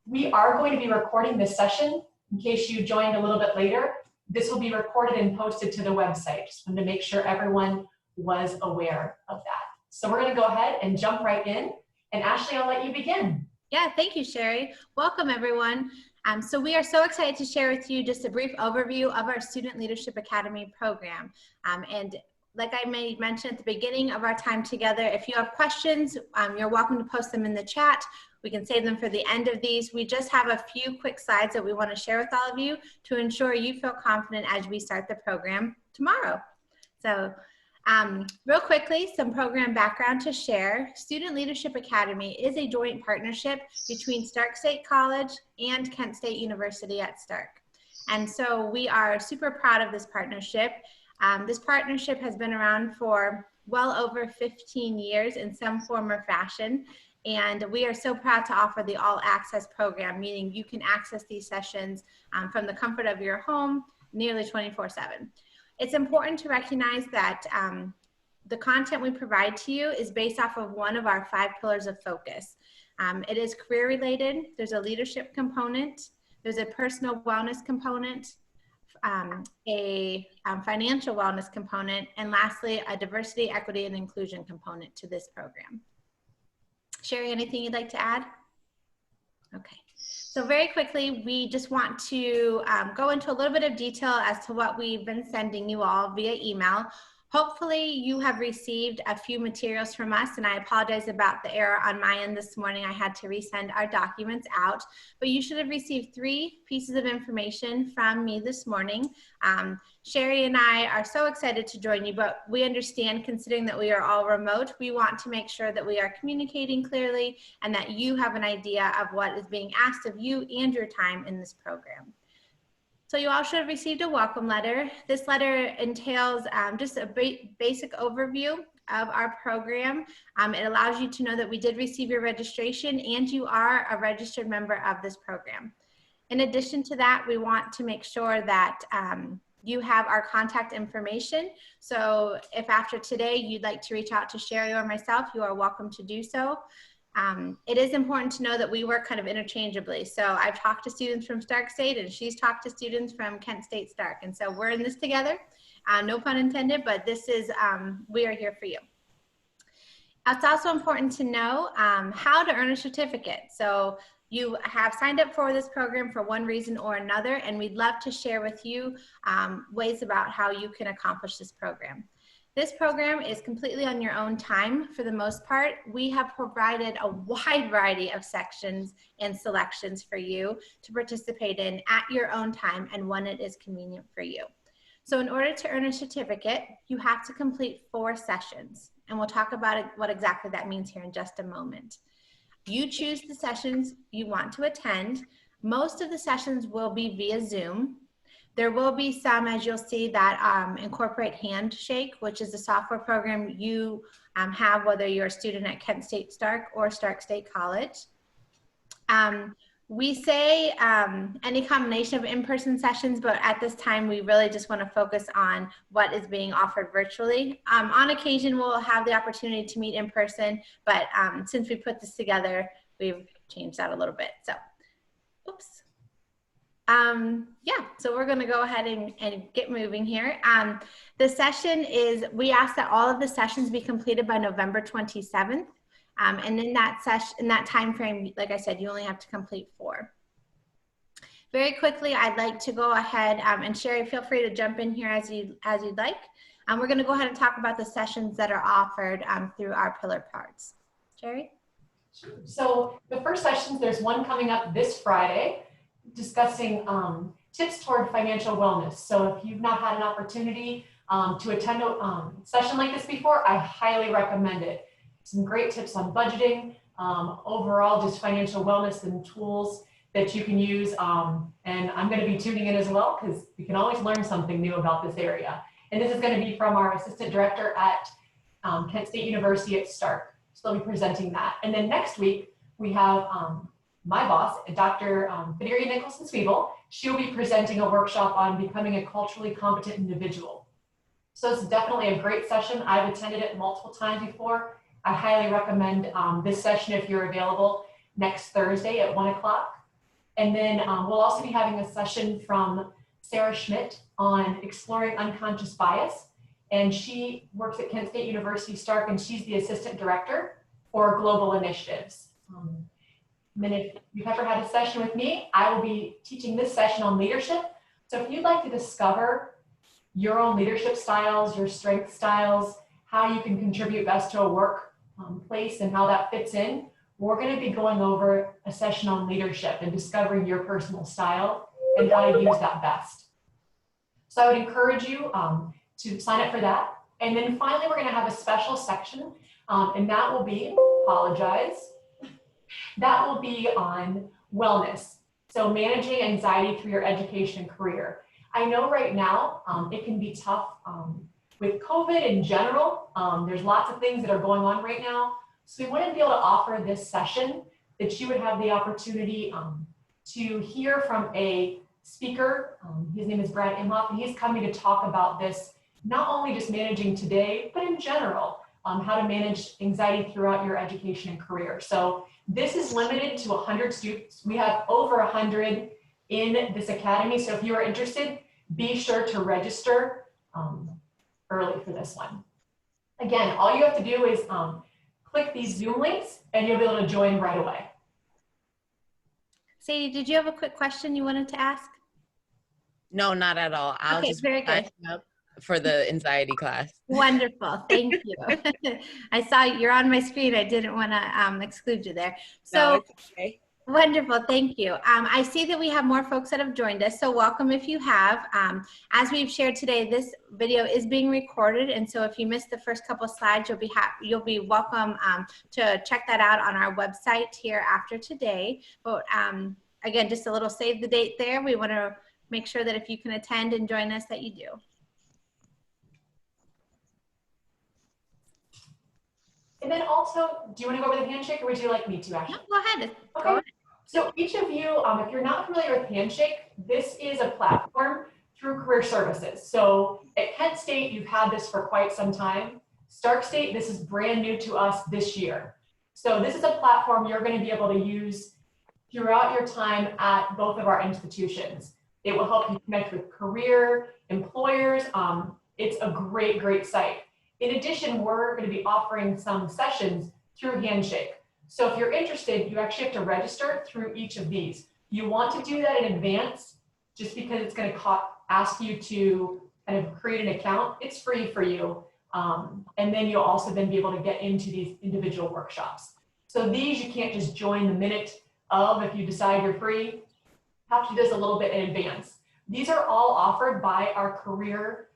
We are going to be recording this session in case you joined a little bit later. This will be recorded and posted to the website. Just wanted to make sure everyone was aware of that. So we're going to go ahead and jump right in. And Ashley, I'll let you begin. Yeah, thank you, Sherry. Welcome, everyone. So we are so excited to share with you just a brief overview of our Student Leadership Academy program. And like I mentioned at the beginning of our time together, if you have questions, you're welcome to post them in the chat. We can save them for the end of these. We just have a few quick slides that we want to share with all of you to ensure you feel confident as we start the program tomorrow. So real quickly, some program background to share. Student Leadership Academy is a joint partnership between Stark State College and Kent State University at Stark. And so we are super proud of this partnership. This partnership has been around for well over 15 years in some form or fashion. And we are so proud to offer the All Access program, meaning you can access these sessions from the comfort of your home nearly 24/7. It's important to recognize that the content we provide to you is based off of one of our 5 pillars of focus. It is career related, there's a leadership component, there's a personal wellness component, a financial wellness component, and lastly, a diversity, equity, and inclusion component to this program. Sherry, anything you'd like to add? Okay. So very quickly, we just want to go into a little bit of detail as to what we've been sending you all via email. Hopefully you have received a few materials from us, and I apologize about the error on my end this morning. I had to resend our documents out, but you should have received 3 pieces of information from me this morning. Sherry and I are so excited to join you, but we understand, considering that we are all remote, we want to make sure that we are communicating clearly and that you have an idea of what is being asked of you and your time in this program. So you all should have received a welcome letter. This letter entails just a basic overview of our program. It allows you to know that we did receive your registration and you are a registered member of this program. In addition to that, we want to make sure that you have our contact information. So if after today you'd like to reach out to Sherry or myself, you are welcome to do so. It is important to know that we work kind of interchangeably. So I've talked to students from Stark State and she's talked to students from Kent State Stark. And so we're in this together, no pun intended, but this is, we are here for you. It's also important to know how to earn a certificate. So you have signed up for this program for one reason or another, and we'd love to share with you ways about how you can accomplish this program. This program is completely on your own time for the most part. We have provided a wide variety of sections and selections for you to participate in at your own time and when it is convenient for you. So in order to earn a certificate, you have to complete 4 sessions, and we'll talk about what exactly that means here in just a moment. You choose the sessions you want to attend. Most of the sessions will be via Zoom. There will be some, as you'll see, that incorporate Handshake, which is a software program you have whether you're a student at Kent State Stark or Stark State College. We say any combination of in-person sessions, but at this time we really just want to focus on what is being offered virtually. On occasion we'll have the opportunity to meet in person, but since we put this together, we've changed that a little bit. So, oops. Yeah, so we're going to go ahead and get moving here. The session is, we ask that all of the sessions be completed by November 27th. And in that time frame, like I said, you only have to complete 4. Very quickly, I'd like to go ahead and Sherry, feel free to jump in here as you'd like. We're going to go ahead and talk about the sessions that are offered through our pillar parts. Sherry? So the first sessions, there's one coming up this Friday, discussing tips toward financial wellness. So if you've not had an opportunity to attend a session like this before, I highly recommend it. Some great tips on budgeting, overall just financial wellness and tools that you can use. And I'm going to be tuning in as well because we can always learn something new about this area. And this is going to be from our assistant director at Kent State University at Stark. So they'll be presenting that. And then next week we have my boss, Dr. Fideria Nicholson-Sweeble. She'll be presenting a workshop on becoming a culturally competent individual. So it's definitely a great session. I've attended it multiple times before. I highly recommend this session if you're available next Thursday at 1 o'clock. And then we'll also be having a session from Sarah Schmidt on exploring unconscious bias. And she works at Kent State University Stark, and she's the assistant director for global initiatives. And then if you've ever had a session with me, I will be teaching this session on leadership. So if you'd like to discover your own leadership styles, your strength styles, how you can contribute best to a work place and how that fits in, we're going to be going over a session on leadership and discovering your personal style and how to use that best. So I would encourage you to sign up for that. And then finally, we're going to have a special section, and that will be, that will be on wellness. So managing anxiety through your education and career. I know right now it can be tough with COVID in general. There's lots of things that are going on right now. So we want to be able to offer this session that you would have the opportunity to hear from a speaker. His name is Brad Imhoff, and he's coming to talk about this, not only just managing today, but in general, how to manage anxiety throughout your education and career. So this is limited to 100 students. We have over 100 in this academy. So if you are interested, be sure to register early for this one. Again, all you have to do is click these Zoom links and you'll be able to join right away. Sadie, did you have a quick question you wanted to ask? No, not at all. I'll Okay, just very good. sign up for the anxiety class. Wonderful, thank you. I saw you're on my screen. I didn't want to exclude you there. So No, it's okay. Wonderful, thank you. I see that we have more folks that have joined us, so welcome if you have. As we've shared today, this video is being recorded, and so if you missed the first couple of slides, you'll be welcome to check that out on our website here after today. But again, just a little save the date there. We want to make sure that if you can attend and join us, that you do. And then also, do you want to go over the handshake, or would you like me to actually? No, go ahead. Okay. Go ahead. So each of you, if you're not familiar with Handshake, this is a platform through career services. So at Kent State, you've had this for quite some time. Stark State, this is brand new to us this year. So this is a platform you're going to be able to use throughout your time at both of our institutions. It will help you connect with career, employers. It's a great, great site. In addition, we're going to be offering some sessions through Handshake. So if you're interested, you actually have to register through each of these. You want to do that in advance, just because it's going to ask you to kind of create an account. It's free for you. And then you'll also then be able to get into these individual workshops. So these you can't just join the minute of if you decide you're free. You have to do this a little bit in advance. These are all offered by our career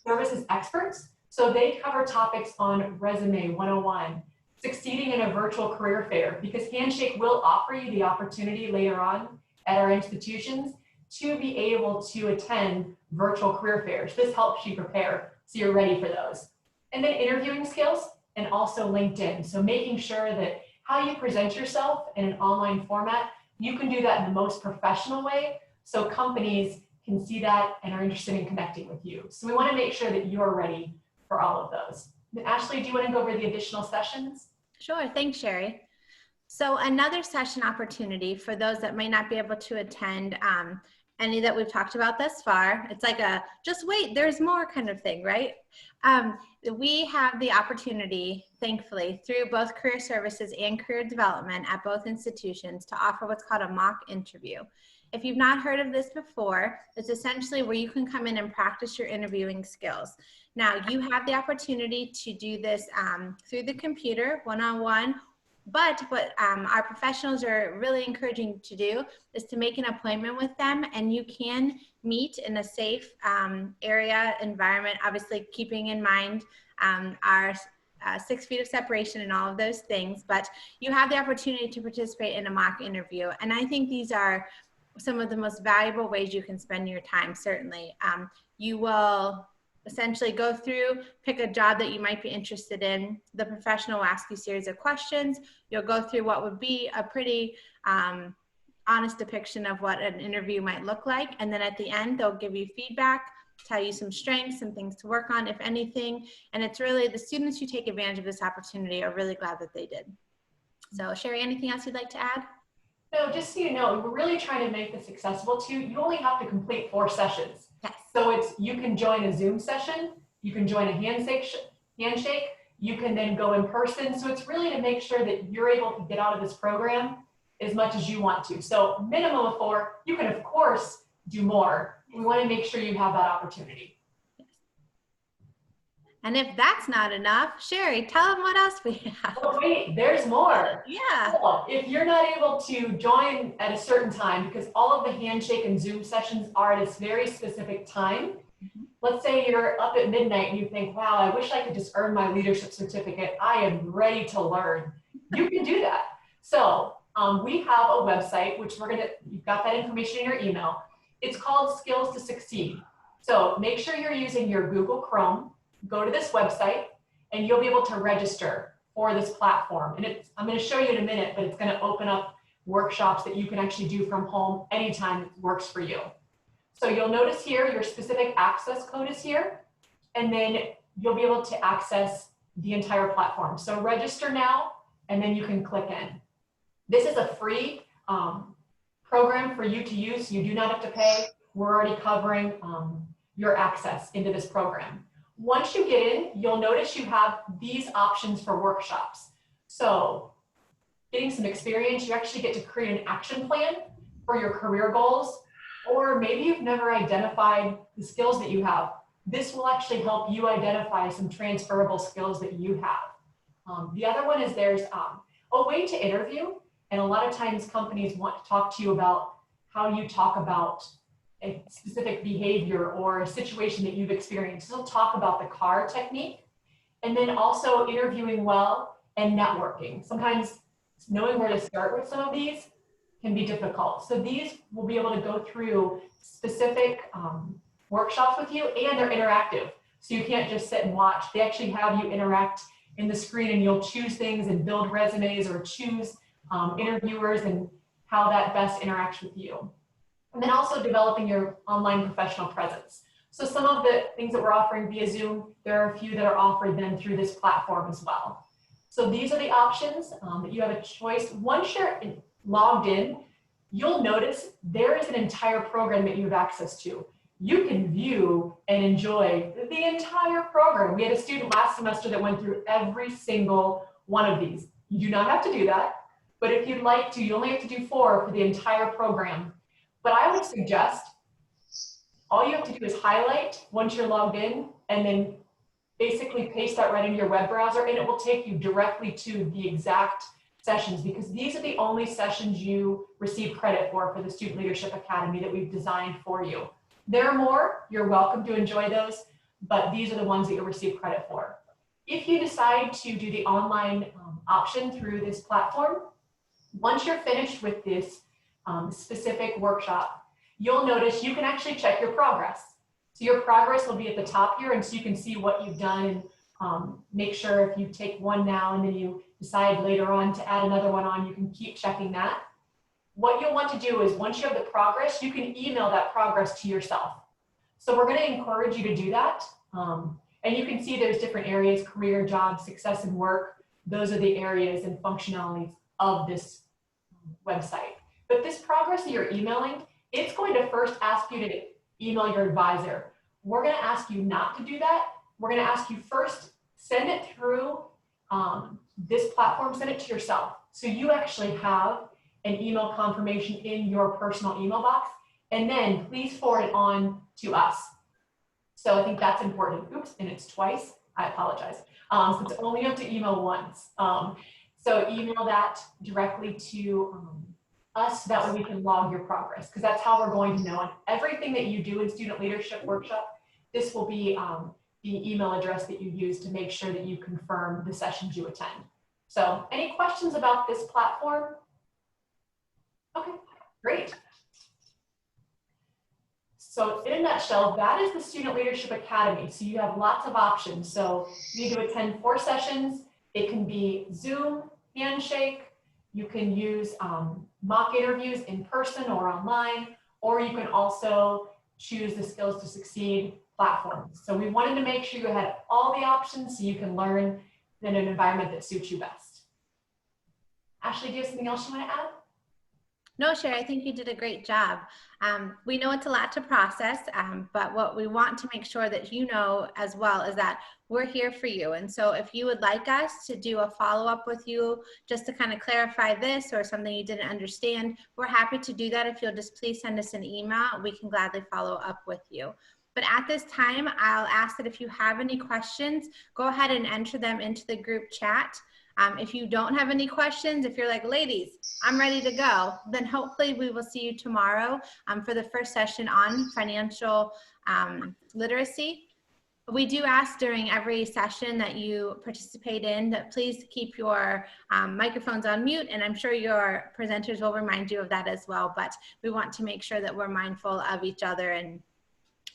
services experts. So they cover topics on Resume 101, succeeding in a virtual career fair, because Handshake will offer you the opportunity later on at our institutions to be able to attend virtual career fairs. This helps you prepare so you're ready for those. And then interviewing skills, and also LinkedIn. So making sure that how you present yourself in an online format, you can do that in the most professional way, so companies can see that and are interested in connecting with you. So we want to make sure that you're ready for all of those. And Ashley, do you want to go over the additional sessions? Sure, thanks, Sherry. So another session opportunity for those that may not be able to attend any that we've talked about thus far. It's like a just wait, there's more kind of thing, right? We have the opportunity, thankfully, through both career services and career development at both institutions to offer what's called a mock interview. If you've not heard of this before, it's essentially where you can come in and practice your interviewing skills. Now, you have the opportunity to do this through the computer, one-on-one, but what our professionals are really encouraging to do is to make an appointment with them, and you can meet in a safe area, environment, obviously keeping in mind our 6 feet of separation and all of those things, but you have the opportunity to participate in a mock interview. And I think these are some of the most valuable ways you can spend your time, certainly. You will essentially go through, pick a job that you might be interested in. The professional will ask you a series of questions. You'll go through what would be a pretty honest depiction of what an interview might look like. And then at the end, they'll give you feedback, tell you some strengths and things to work on, if anything. And it's really the students who take advantage of this opportunity are really glad that they did. So Sherry, anything else you'd like to add? No, just so you know, we're really trying to make this accessible to you. You only have to complete 4 sessions. Yes. So you can join a Zoom session, you can join a handshake, you can then go in person. So it's really to make sure that you're able to get out of this program as much as you want to. So minimum of 4, you can of course do more. We want to make sure you have that opportunity. And if that's not enough, Sherry, tell them what else we have. Oh, wait, there's more. Yeah. Cool. If you're not able to join at a certain time, because all of the handshake and Zoom sessions are at a very specific time. Let's say you're up at midnight and you think, wow, I wish I could just earn my leadership certificate. I am ready to learn. You can do that. So we have a website, which you've got that information in your email. It's called Skills to Succeed. So make sure you're using your Google Chrome. Go to this website and you'll be able to register for this platform. And I'm going to show you in a minute, but it's going to open up workshops that you can actually do from home anytime it works for you. So you'll notice here, your specific access code is here, and then you'll be able to access the entire platform. So register now, and then you can click in. This is a free program for you to use. You do not have to pay. We're already covering your access into this program. Once you get in, you'll notice you have these options for workshops. So getting some experience, you actually get to create an action plan for your career goals, or maybe you've never identified the skills that you have. This will actually help you identify some transferable skills that you have. The other one is there's a way to interview, and a lot of times companies want to talk to you about how you talk about a specific behavior or a situation that you've experienced. They'll talk about the CAR technique, and then also interviewing well and networking. Sometimes knowing where to start with some of these can be difficult. So these will be able to go through specific workshops with you, and they're interactive. So you can't just sit and watch. They actually have you interact in the screen, and you'll choose things and build resumes or choose interviewers and how that best interacts with you. And then also developing your online professional presence. So some of the things that we're offering via Zoom, there are a few that are offered then through this platform as well. So these are the options that you have a choice. Once you're logged in, you'll notice there is an entire program that you have access to. You can view and enjoy the entire program. We had a student last semester that went through every single one of these. You do not have to do that, but if you'd like to, you only have to do 4 for the entire program. But I would suggest all you have to do is highlight once you're logged in, and then basically paste that right into your web browser, and it will take you directly to the exact sessions, because these are the only sessions you receive credit for the Student Leadership Academy that we've designed for you. There are more, you're welcome to enjoy those, but these are the ones that you'll receive credit for. If you decide to do the online option through this platform, once you're finished with this specific workshop, you'll notice you can actually check your progress. So your progress will be at the top here, and so you can see what you've done, and make sure if you take one now and then you decide later on to add another one on, you can keep checking that. What you'll want to do is once you have the progress, you can email that progress to yourself. So we're going to encourage you to do that. And you can see there's different areas: career, job, success, and work. Those are the areas and functionalities of this website. But this progress that you're emailing, it's going to first ask you to email your advisor. We're going to ask you not to do that. We're going to ask you first, send it through this platform, send it to yourself. So you actually have an email confirmation in your personal email box, and then please forward it on to us. So I think that's important. Oops, and it's twice. I apologize. Since only you have to email once. So email that directly to us, that way we can log your progress, because that's how we're going to know. And everything that you do in Student Leadership Workshop, this will be the email address that you use to make sure that you confirm the sessions you attend. So any questions about this platform? Okay, great. So in a nutshell, that is the Student Leadership Academy. So you have lots of options. So you need to attend 4 sessions. It can be Zoom, Handshake. You can use mock interviews in person or online, or you can also choose the Skills to Succeed platform. So we wanted to make sure you had all the options so you can learn in an environment that suits you best. Ashley, do you have something else you want to add? No, Sherry, I think you did a great job. We know it's a lot to process, but what we want to make sure that you know as well is that we're here for you. And so if you would like us to do a follow-up with you just to kind of clarify this or something you didn't understand, we're happy to do that. If you'll just please send us an email, we can gladly follow up with you. But at this time, I'll ask that if you have any questions, go ahead and enter them into the group chat. If you don't have any questions, if you're like, ladies, I'm ready to go, then hopefully we will see you tomorrow for the first session on financial literacy. We do ask during every session that you participate in that please keep your microphones on mute, and I'm sure your presenters will remind you of that as well, but we want to make sure that we're mindful of each other, and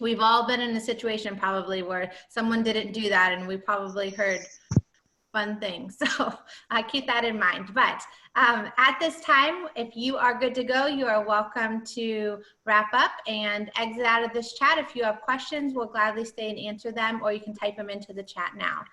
we've all been in a situation probably where someone didn't do that and we probably heard fun things. So keep that in mind. But at this time, if you are good to go, you are welcome to wrap up and exit out of this chat. If you have questions, we'll gladly stay and answer them, or you can type them into the chat now.